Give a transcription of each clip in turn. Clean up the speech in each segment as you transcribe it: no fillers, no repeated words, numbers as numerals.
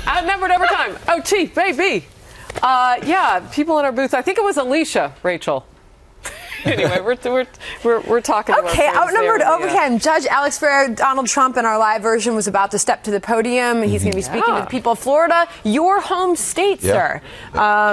Outnumbered over time. Oh, T, baby. Yeah, people in our booth. I think it was Alicia, Rachel. Anyway, we're talking. Okay, outnumbered overtime. Judge Alex Ferrer, Donald Trump in our live version was about to step to the podium. He's going to be speaking to the people of Florida, your home state, sir.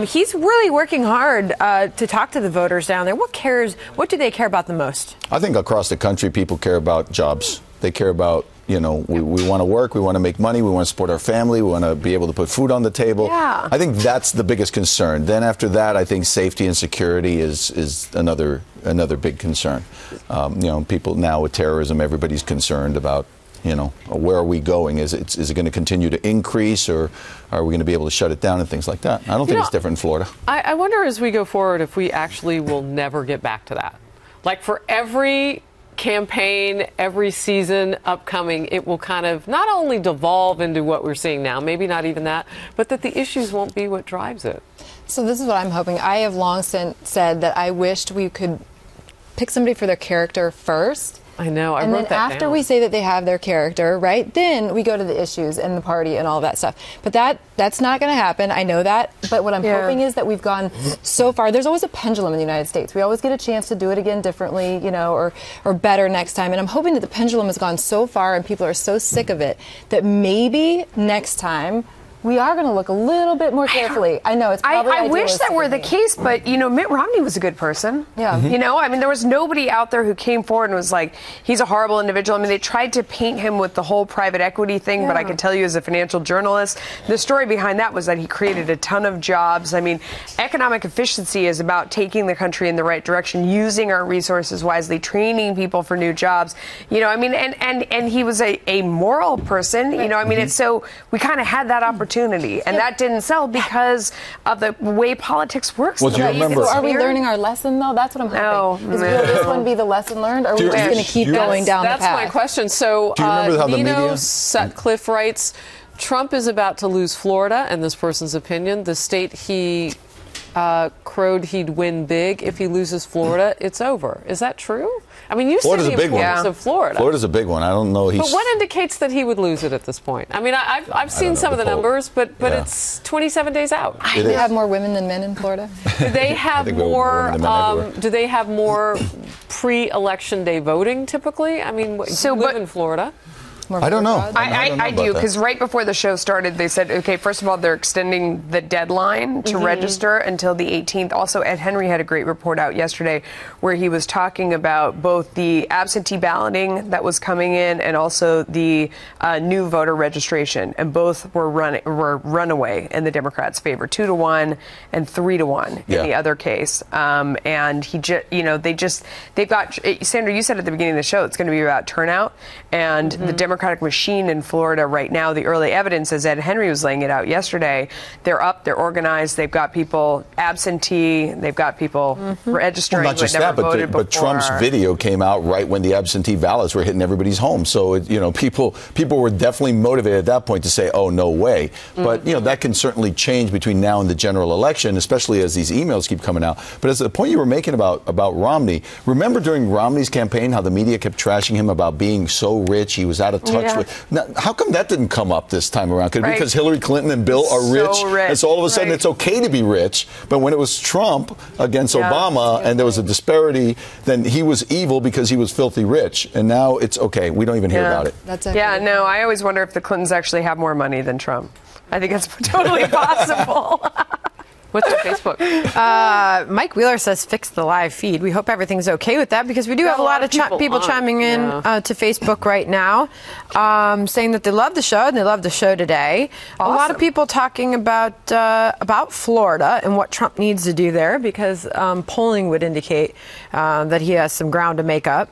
He's really working hard to talk to the voters down there. What do they care about the most? I think across the country, people care about jobs. They care about, you know, we want to work, we want to make money, we want to support our family, we want to be able to put food on the table. Yeah. I think that's the biggest concern. Then after that, I think safety and security is another big concern. You know, people now with terrorism, everybody's concerned about, you know, where are we going? Is it going to continue to increase, or are we going to be able to shut it down and things like that? I don't think it's different in Florida. I wonder as we go forward if we actually will never get back to that. Like for every campaign, every season upcoming, it will kind of not only devolve into what we're seeing now, maybe not even that, but that the issues won't be what drives it. So this is what I'm hoping. I have long since said that I wished we could pick somebody for their character first. I know, I wrote that down. And then after we say that they have their character, right, then we go to the issues and the party and all that stuff. But that's not going to happen. I know that. But what I'm hoping is that we've gone so far. There's always a pendulum in the United States. We always get a chance to do it again differently, you know, or better next time. And I'm hoping that the pendulum has gone so far and people are so sick of it that maybe next time we are going to look a little bit more carefully. I know it's probably I wish that were the case, but, you know, Mitt Romney was a good person. Yeah. You know, I mean, there was nobody out there who came forward and was like, he's a horrible individual. I mean, they tried to paint him with the whole private equity thing, but I can tell you as a financial journalist, the story behind that was that he created a ton of jobs. I mean, economic efficiency is about taking the country in the right direction, using our resources wisely, training people for new jobs. You know, I mean, and he was a moral person. You know, I mean, it's so we kind of had that opportunity. And that didn't sell because of the way politics works. Well, do you remember? Are we learning our lesson, though? That's what I'm hoping. Will this one be the lesson learned, or are we just going to keep going down the path? That's my question. So, do you remember how the media? Sutcliffe writes, Trump is about to lose Florida, and this person's opinion, the state he crowed he'd win big. If he loses Florida, it's over. Is that true? I mean, you Florida's see the importance of Florida. Florida's a big one. I don't know. But what indicates that he would lose it at this point? I mean, I've seen some of the numbers, but it's 27 days out. Do they have more women than men in Florida? Do they have more? Do they have more pre-election day voting typically? I mean, you live in Florida. I don't know. I do, because right before the show started, they said, okay, first of all, they're extending the deadline to register until the 18th. Also, Ed Henry had a great report out yesterday where he was talking about both the absentee balloting that was coming in and also the new voter registration. And both were runaway in the Democrats' favor, 2-1 and 3-1 in the other case. And he they've got, Sandra, you said at the beginning of the show, it's going to be about turnout, and the Democratic machine in Florida right now, the early evidence, as Ed Henry was laying it out yesterday, they're up, they're organized, they've got people absentee, they've got people registering not just who had never that, voted but before. Trump's video came out right when the absentee ballots were hitting everybody's home. So, you know, people were definitely motivated at that point to say, oh, no way. But, you know, that can certainly change between now and the general election, especially as these emails keep coming out. But as the point you were making about Romney, remember during Romney's campaign how the media kept trashing him about being so rich, he was out of touch with. Now, how come that didn't come up this time around? Could it be because Hillary Clinton and Bill are rich? And so all of a sudden it's okay to be rich. But when it was Trump against Obama and there was a disparity, then he was evil because he was filthy rich. And now it's okay. We don't even hear about it. No, I always wonder if the Clintons actually have more money than Trump. I think it's totally possible. What's your Facebook? Mike Wheeler says fix the live feed. We hope everything's okay with that, because we do have a lot of people chiming in to Facebook right now, saying that they love the show and they love the show today. Awesome. A lot of people talking about Florida and what Trump needs to do there, because polling would indicate that he has some ground to make up.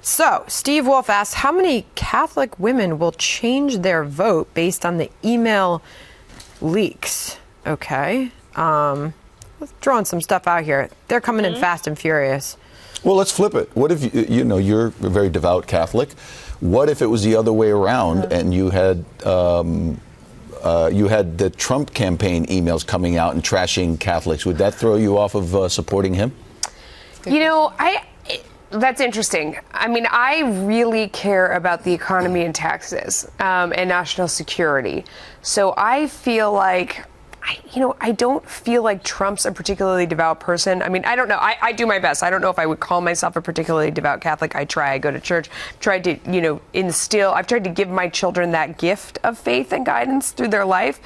So, Steve Wolf asks, how many Catholic women will change their vote based on the email leaks? Okay. Let's throw some stuff out here. They're coming in fast and furious. Well, let's flip it. What if, you're a very devout Catholic. What if it was the other way around and you had the Trump campaign emails coming out and trashing Catholics? Would that throw you off of supporting him? You know, that's interesting. I mean, I really care about the economy and taxes and national security. So I feel like, I don't feel like Trump's a particularly devout person. I mean, I don't know. I do my best. I don't know if I would call myself a particularly devout Catholic. I try. I go to church. I've tried to give my children that gift of faith and guidance through their life.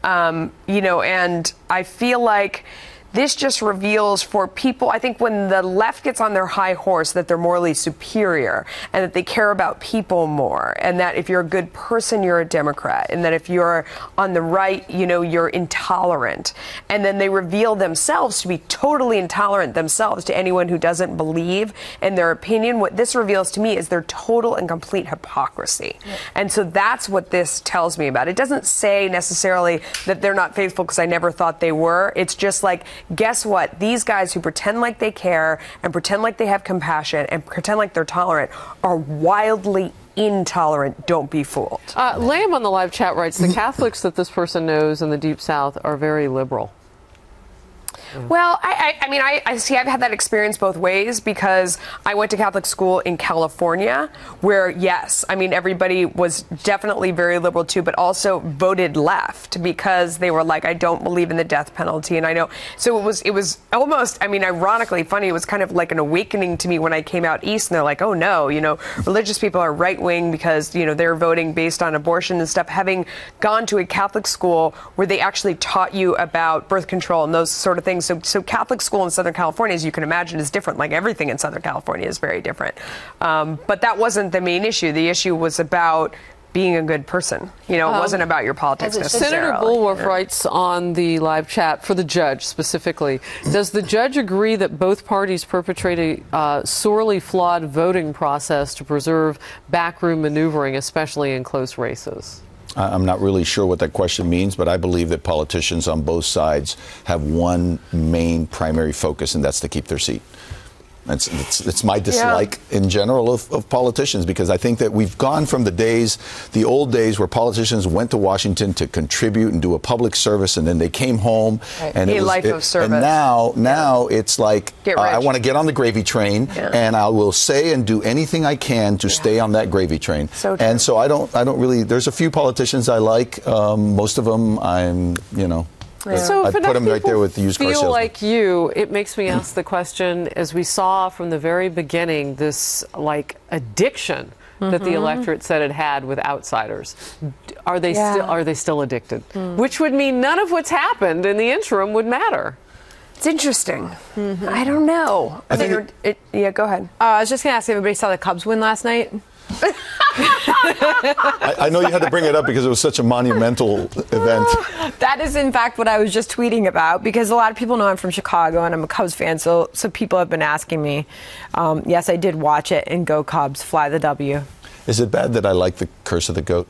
And I feel like this just reveals for people, I think when the left gets on their high horse, that they're morally superior and that they care about people more, and that if you're a good person, you're a Democrat, and that if you're on the right, you're intolerant. And then they reveal themselves to be totally intolerant themselves to anyone who doesn't believe in their opinion. What this reveals to me is their total and complete hypocrisy. Yeah. And so that's what this tells me about. It doesn't say necessarily that they're not faithful because I never thought they were. It's just like, guess what? These guys who pretend like they care and pretend like they have compassion and pretend like they're tolerant are wildly intolerant. Don't be fooled. Lamb on the live chat writes, the Catholics that this person knows in the Deep South are very liberal. Well, I see, I've had that experience both ways because I went to Catholic school in California where, yes, everybody was definitely very liberal too, but also voted left because they were like, I don't believe in the death penalty. And I know, so it was almost, ironically funny. It was kind of like an awakening to me when I came out east and they're like, oh no, religious people are right wing because, they're voting based on abortion and stuff. Having gone to a Catholic school where they actually taught you about birth control and those sort of things. So Catholic school in Southern California, as you can imagine, is different. Like everything in Southern California is very different. But that wasn't the main issue. The issue was about being a good person. It wasn't about your politics necessarily. Senator Bulworth writes on the live chat, for the judge specifically, does the judge agree that both parties perpetrate a sorely flawed voting process to preserve backroom maneuvering, especially in close races? I'm not really sure what that question means, but I believe that politicians on both sides have one main primary focus, and that's to keep their seat. It's my dislike in general of politicians, because I think that we've gone from the old days where politicians went to Washington to contribute and do a public service, and then they came home and a life of service. And now it's like I want to get on the gravy train, and I will say and do anything I can to stay on that gravy train. So true. And so I don't really. There's a few politicians I like. Most of them So I'd put them right there with the used car salesman. Feel like you, it makes me ask the question, as we saw from the very beginning, this addiction that the electorate said it had with outsiders. Are they still addicted? Which would mean none of what's happened in the interim would matter. It's interesting. I don't know. I think go ahead. I was just going to ask if everybody saw the Cubs win last night. I know you had to bring it up because it was such a monumental event. That is, in fact, what I was just tweeting about, because a lot of people know I'm from Chicago and I'm a Cubs fan, so people have been asking me. Yes, I did watch it, and go Cubs, fly the W. Is it bad that I like the Curse of the Goat?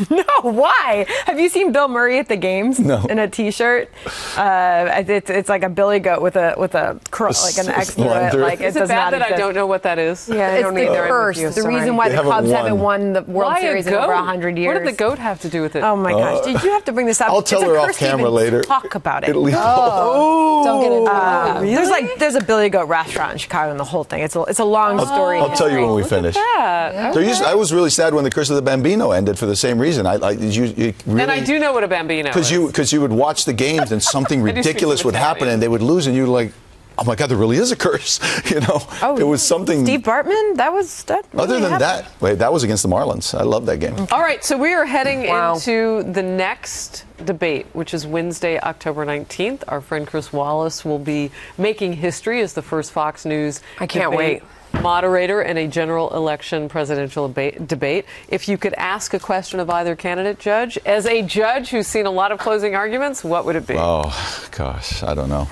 No, why? Have you seen Bill Murray at the games? No. In a T-shirt? It's like a billy goat with an X through it. Is it bad that I don't know what that is? Yeah, it's the curse. The reason why the Cubs haven't won the World Series in over 100 years. What did the goat have to do with it? Oh my gosh! Did you have to bring this up? I'll tell her off camera later. Talk about it. Don't get into that. Really? There's a billy goat restaurant in Chicago, and the whole thing. It's a long story. I'll tell you when we finish. I was really sad when the Curse of the Bambino ended for the same reason. Really, and I do know what a Bambino is. Because you would watch the games and something ridiculous would happen and they would lose and you're like, oh my God, there really is a curse. It was something. Steve Bartman, that really other than happened. that was against the Marlins. I love that game. All right, so we are heading into the next debate, which is Wednesday, October 19th. Our friend Chris Wallace will be making history as the first Fox News moderator in a general election presidential debate. If you could ask a question of either candidate, Judge, as a judge who's seen a lot of closing arguments, what would it be? Oh, gosh, I don't know.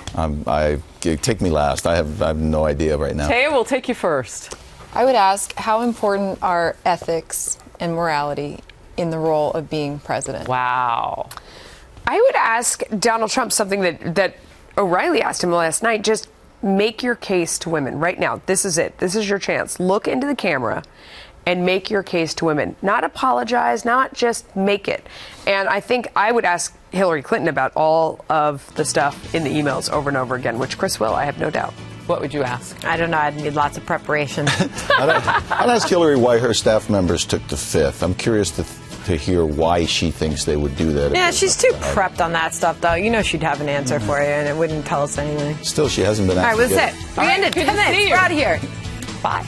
Take me last. I have no idea right now. Taya, we'll take you first. I would ask, how important are ethics and morality in the role of being president? Wow. I would ask Donald Trump something that O'Reilly asked him last night. Just make your case to women right now. This is it. This is your chance. Look into the camera and make your case to women. Not apologize, not just make it. And I think I would ask Hillary Clinton about all of the stuff in the emails over and over again, which Chris will, I have no doubt. what would you ask? I don't know. I'd need lots of preparation. I'd ask Hillary why her staff members took the Fifth. I'm curious to hear why she thinks they would do that. Yeah, she's too prepped on that stuff, though. You know she'd have an answer for you, and it wouldn't tell us anything. Still, she hasn't been All asked. right, that's it. We ended 10 minutes. We're out of here. Bye.